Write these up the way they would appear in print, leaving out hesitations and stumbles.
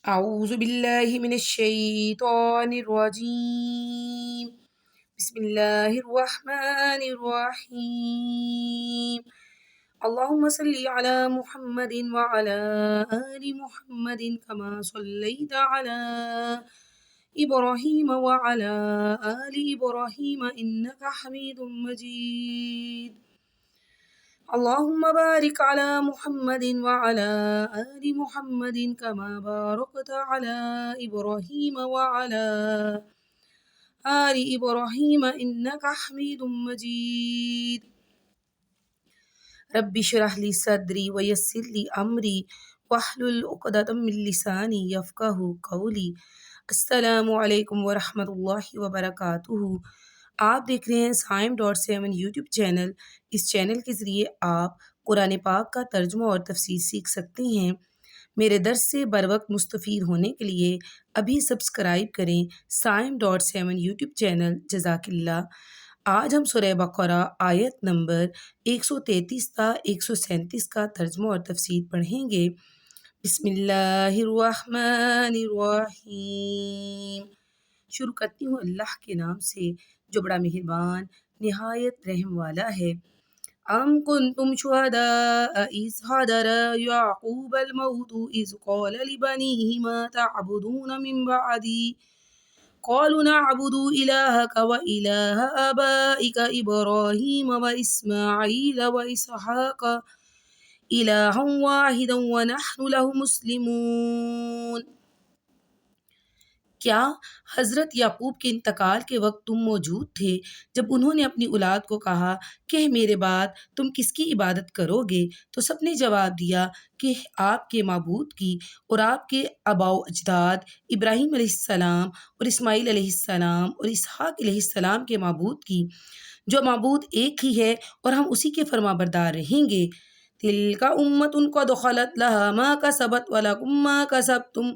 أعوذ بالله من الشيطان الرجيم. بسم الله الرحمن الرحيم. اللهم صل على محمد وعلى آل محمد كما صليت على إبراهيم وعلى آل إبراهيم إنك حميد مجيد. اللهم بارك على محمد وعلى آل محمد كما باركت على إبراهيم وعلى آل إبراهيم إنك حميد مجيد. رب اشرح لي صدري ويسر لي أمري واحلل عقدة من لساني يفقهوا قولي. السلام علیکم ورحمۃ اللہ وبرکاتہ۔ آپ دیکھ رہے ہیں سائم.7 یوٹیوب چینل۔ اس چینل کے ذریعے آپ قرآن پاک کا ترجمہ اور تفسیر سیکھ سکتے ہیں۔ میرے درس سے بر وقت مستفید ہونے کے لیے ابھی سبسکرائب کریں سائم.7 یوٹیوب چینل۔ جزاک اللہ۔ آج ہم سورہ بقرہ آیت نمبر 133 تا 137 کا ترجمہ اور تفسیر پڑھیں گے۔ بسم اللہ الرحمن الرحیم۔ شروع کرتی ہوں اللہ کے نام سے جو بڑا مہربان نہایت رحم والا ہے۔ ام کنتم شہداء اذ حضر یعقوب الموت اذ قال لبنیہ ما تعبدون من بعدی قالوا نعبد الہک و الہ آبائک ابراہیم و اسماعیل و اسحاق الہا واحدا ونحن له مسلمون۔ کیا حضرت یعقوب کے انتقال کے وقت تم موجود تھے جب انہوں نے اپنی اولاد کو کہا کہ میرے بعد تم کس کی عبادت کرو گے؟ تو سب نے جواب دیا کہ آپ کے معبود کی اور آپ کے آباء و اجداد ابراہیم علیہ السلام اور اسماعیل علیہ السلام اور اسحاق علیہ السلام کے معبود کی، جو معبود ایک ہی ہے اور ہم اسی کے فرما بردار رہیں گے۔ تلک امۃ قد خلت لها ما کسبت ولکم ما کسبتم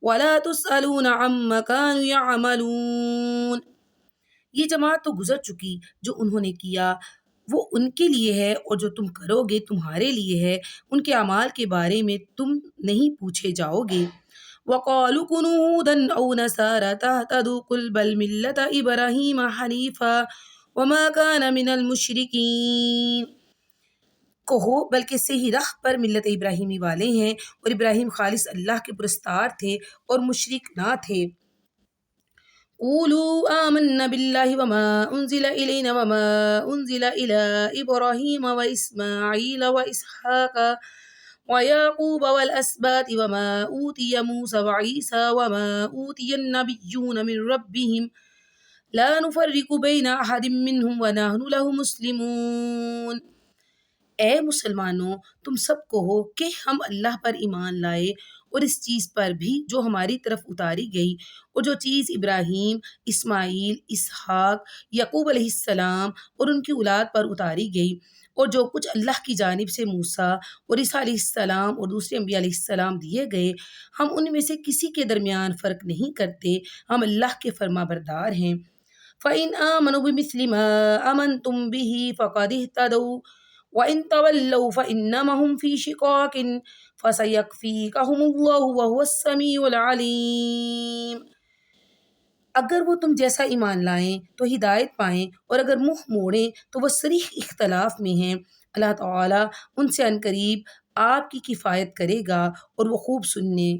ولا تسألون عما كانوا يعملون۔ یہ جماعت تو گزر چکی، جو انہوں نے کیا وہ ان کے لیے ہے اور جو تم کرو گے تمہارے لیے ہے، ان کے اعمال کے بارے میں تم نہیں پوچھے جاؤ گے۔ وقالوا كونوا هودا أو نصارى تهتدوا قل بل ملة إبراهيم حنيفا وما كان من المشركين۔ کہو بلکہ صحیح راہ پر ملت ابراہیمی والے ہیں اور ابراہیم خالص اللہ کے پرستار تھے اور مشرک نہ تھے۔ قولوا آمنا باللہ وما انزل الینا وما انزل الی ابراہیم واسماعیل واسحاق ویعقوب والاسباط وما اوتی موسیٰ وعیسیٰ وما اوتی النبیون من ربهم لا نفرق بین احد منہم ونحن له مسلمون۔ اے مسلمانوں، تم سب کہو کہ ہم اللہ پر ایمان لائے اور اس چیز پر بھی جو ہماری طرف اتاری گئی اور جو چیز ابراہیم، اسماعیل، اسحاق، یعقوب علیہ السلام اور ان کی اولاد پر اتاری گئی، اور جو کچھ اللہ کی جانب سے موسیٰ اور عیسیٰ علیہ السلام اور دوسرے انبیاء علیہ السلام دیے گئے، ہم ان میں سے کسی کے درمیان فرق نہیں کرتے، ہم اللہ کے فرما بردار ہیں۔ فَإِنْ آمَنُوا بِمِثْلِ مَا آمَنْتُمْ بِهِ فَقَدِ اهْتَدَوْا وَإِن تَوَلَّوْا فَإِنَّمَا هُمْ فِي شِقَاقٍ فَسَيَكْفِيكَهُمُ اللَّهُ وَهُوَ السَّمِيعُ الْعَلِيمُ۔ اگر وہ تم جیسا ایمان لائیں تو ہدایت پائیں اور اگر منہ موڑیں تو وہ صریح اختلاف میں ہیں۔ اللہ تعالیٰ ان سے عنقریب آپ کی کفایت کرے گا اور وہ خوب سننے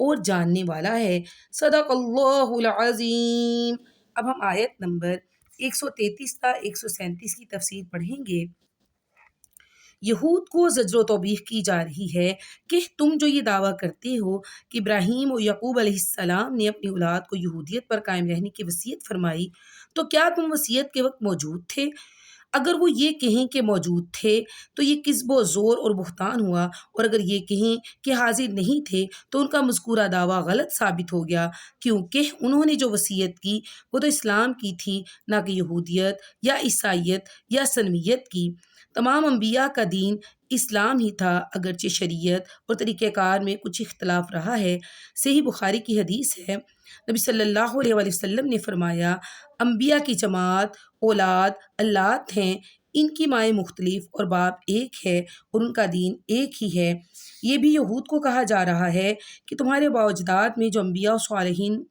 اور جاننے والا ہے۔ صدق اللہ العظیم۔ اب ہم آیت نمبر 133 تا 137 کی تفسیر پڑھیں گے۔ یہود کو زجر و توبیخ کی جا رہی ہے کہ تم جو یہ دعویٰ کرتے ہو کہ ابراہیم اور یعقوب علیہ السلام نے اپنی اولاد کو یہودیت پر قائم رہنے کی وصیت فرمائی، تو کیا تم وصیت کے وقت موجود تھے؟ اگر وہ یہ کہیں کہ موجود تھے تو یہ کذب و زور اور بہتان ہوا، اور اگر یہ کہیں کہ حاضر نہیں تھے تو ان کا مذکورہ دعویٰ غلط ثابت ہو گیا، کیونکہ انہوں نے جو وصیت کی وہ تو اسلام کی تھی، نہ کہ یہودیت یا عیسائیت یا سنویت کی۔ تمام انبیاء کا دین اسلام ہی تھا، اگرچہ شریعت اور طریقہ کار میں کچھ اختلاف رہا ہے۔ صحیح بخاری کی حدیث ہے، نبی صلی اللہ علیہ وسلم نے فرمایا، انبیاء کی جماعت اولاد اللات ہیں، ان کی مائیں مختلف اور باپ ایک ہے اور ان کا دین ایک ہی ہے۔ یہ بھی یہود کو کہا جا رہا ہے کہ تمہارے باوجداد میں جو انبیاء و صالحین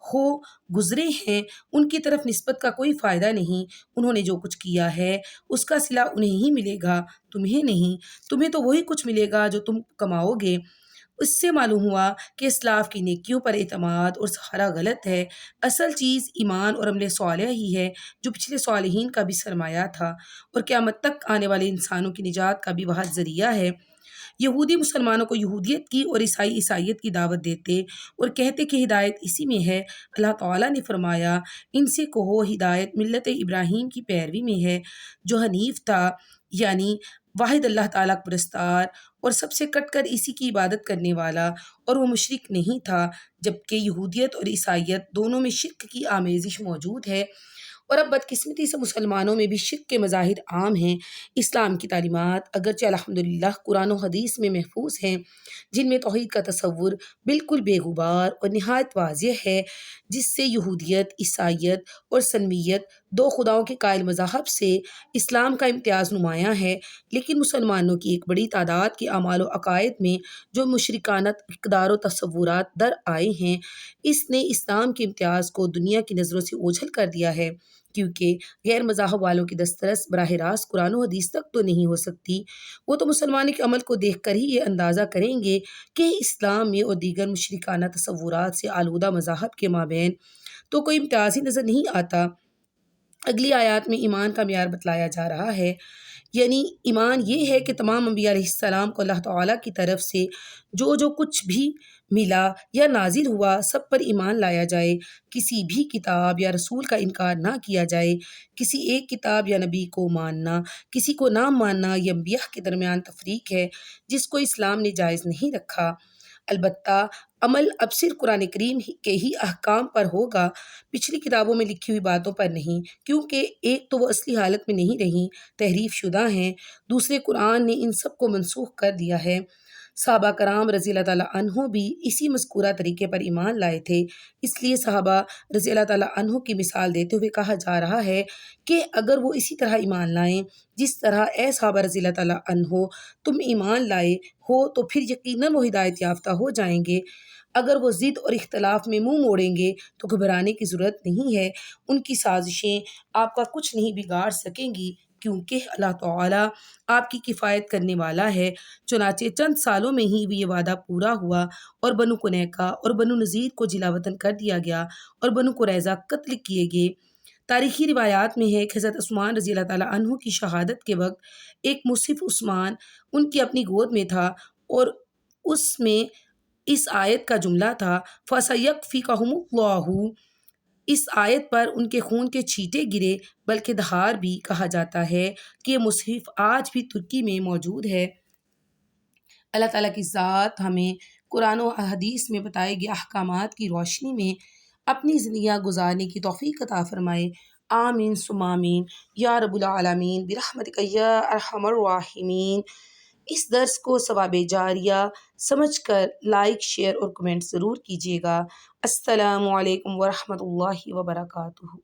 ہو گزرے ہیں ان کی طرف نسبت کا کوئی فائدہ نہیں، انہوں نے جو کچھ کیا ہے اس کا صلہ انہیں ہی ملے گا، تمہیں نہیں، تمہیں تو وہی کچھ ملے گا جو تم کماؤ گے۔ اس سے معلوم ہوا کہ اسلاف کی نیکیوں پر اعتماد اور سہارا غلط ہے، اصل چیز ایمان اور عمل صالح ہی ہے جو پچھلے صالحین کا بھی سرمایہ تھا اور قیامت تک آنے والے انسانوں کی نجات کا بھی وہی ذریعہ ہے۔ یہودی مسلمانوں کو یہودیت کی اور عیسائی عیسائیت کی دعوت دیتے اور کہتے کہ ہدایت اسی میں ہے۔ اللہ تعالیٰ نے فرمایا ان سے کہو ہدایت ملت ابراہیم کی پیروی میں ہے جو حنیف تھا، یعنی واحد اللہ تعالیٰ کو پرستار اور سب سے کٹ کر اسی کی عبادت کرنے والا، اور وہ مشرک نہیں تھا، جبکہ یہودیت اور عیسائیت دونوں میں شرک کی آمیزش موجود ہے۔ اور اب بدقسمتی سے مسلمانوں میں بھی شرک کے مظاہر عام ہیں۔ اسلام کی تعلیمات اگرچہ الحمدللہ قرآن و حدیث میں محفوظ ہیں، جن میں توحید کا تصور بالکل بے غبار اور نہایت واضح ہے، جس سے یہودیت، عیسائیت اور سنویت دو خداؤں کے قائل مذاہب سے اسلام کا امتیاز نمایاں ہے، لیکن مسلمانوں کی ایک بڑی تعداد کے اعمال و عقائد میں جو مشرکانہ اقدار و تصورات در آئے ہیں، اس نے اسلام کے امتیاز کو دنیا کی نظروں سے اوجھل کر دیا ہے، کیونکہ غیر مذاہب والوں کی دسترس براہ راست قرآن و حدیث تک تو نہیں ہو سکتی۔ وہ تو مسلمانوں کے عمل کو دیکھ کر ہی یہ اندازہ کریں گے کہ اسلام میں اور دیگر مشرکانہ تصورات سے آلودہ مذاہب کے مابین تو کوئی امتیاز ہی نظر نہیں آتا۔ اگلی آیات میں ایمان کا معیار بتلایا جا رہا ہے، یعنی ایمان یہ ہے کہ تمام انبیاء علیہ السلام کو اللہ تعالیٰ کی طرف سے جو کچھ بھی ملا یا نازل ہوا سب پر ایمان لایا جائے، کسی بھی کتاب یا رسول کا انکار نہ کیا جائے، کسی ایک کتاب یا نبی کو ماننا، کسی کو نہ ماننا یہ انبیاء کے درمیان تفریق ہے جس کو اسلام نے جائز نہیں رکھا۔ البتہ عمل اب صرف قرآن کریم کے ہی احکام پر ہوگا، پچھلی کتابوں میں لکھی ہوئی باتوں پر نہیں، کیونکہ ایک تو وہ اصلی حالت میں نہیں رہیں، تحریف شدہ ہیں، دوسرے قرآن نے ان سب کو منسوخ کر دیا ہے۔ صحابہ کرام رضی اللہ تعالیٰ عنہ بھی اسی مذکورہ طریقے پر ایمان لائے تھے، اس لیے صحابہ رضی اللہ تعالیٰ عنہ کی مثال دیتے ہوئے کہا جا رہا ہے کہ اگر وہ اسی طرح ایمان لائیں جس طرح اے صحابہ رضی اللہ تعالیٰ عنہ تم ایمان لائے ہو تو پھر یقیناً وہ ہدایت یافتہ ہو جائیں گے۔ اگر وہ ضد اور اختلاف میں منہ موڑیں گے تو گھبرانے کی ضرورت نہیں ہے، ان کی سازشیں آپ کا کچھ نہیں بگاڑ سکیں گی، کیونکہ اللہ تعالیٰ آپ کی کفایت کرنے والا ہے۔ چنانچہ چند سالوں میں ہی یہ وعدہ پورا ہوا اور بنو قنیقہ اور بنو نذیر کو جلا وطن کر دیا گیا اور بنو قریظہ قتل کیے گئے۔ تاریخی روایات میں ہے کہ حضرت عثمان رضی اللہ تعالیٰ عنہ کی شہادت کے وقت ایک مصحف عثمان ان کی اپنی گود میں تھا اور اس میں اس آیت کا جملہ تھا فَسَيَكْفِيكَهُمُ اللَّهُ۔ اس آیت پر ان کے خون کے چھینٹے گرے، بلکہ دھار بھی کہا جاتا ہے کہ یہ مصحف آج بھی ترکی میں موجود ہے۔ اللہ تعالیٰ کی ذات ہمیں قرآن و حدیث میں بتائے گئے احکامات کی روشنی میں اپنی زندگیاں گزارنے کی توفیق عطا فرمائے۔ آمین ثم آمین یا رب العالمین برحمتک یا ارحم الراحمین۔ اس درس کو ثواب جاریہ سمجھ کر لائک، شیئر اور کمنٹ ضرور کیجیے گا۔ السلام علیکم ورحمۃ اللہ وبرکاتہ۔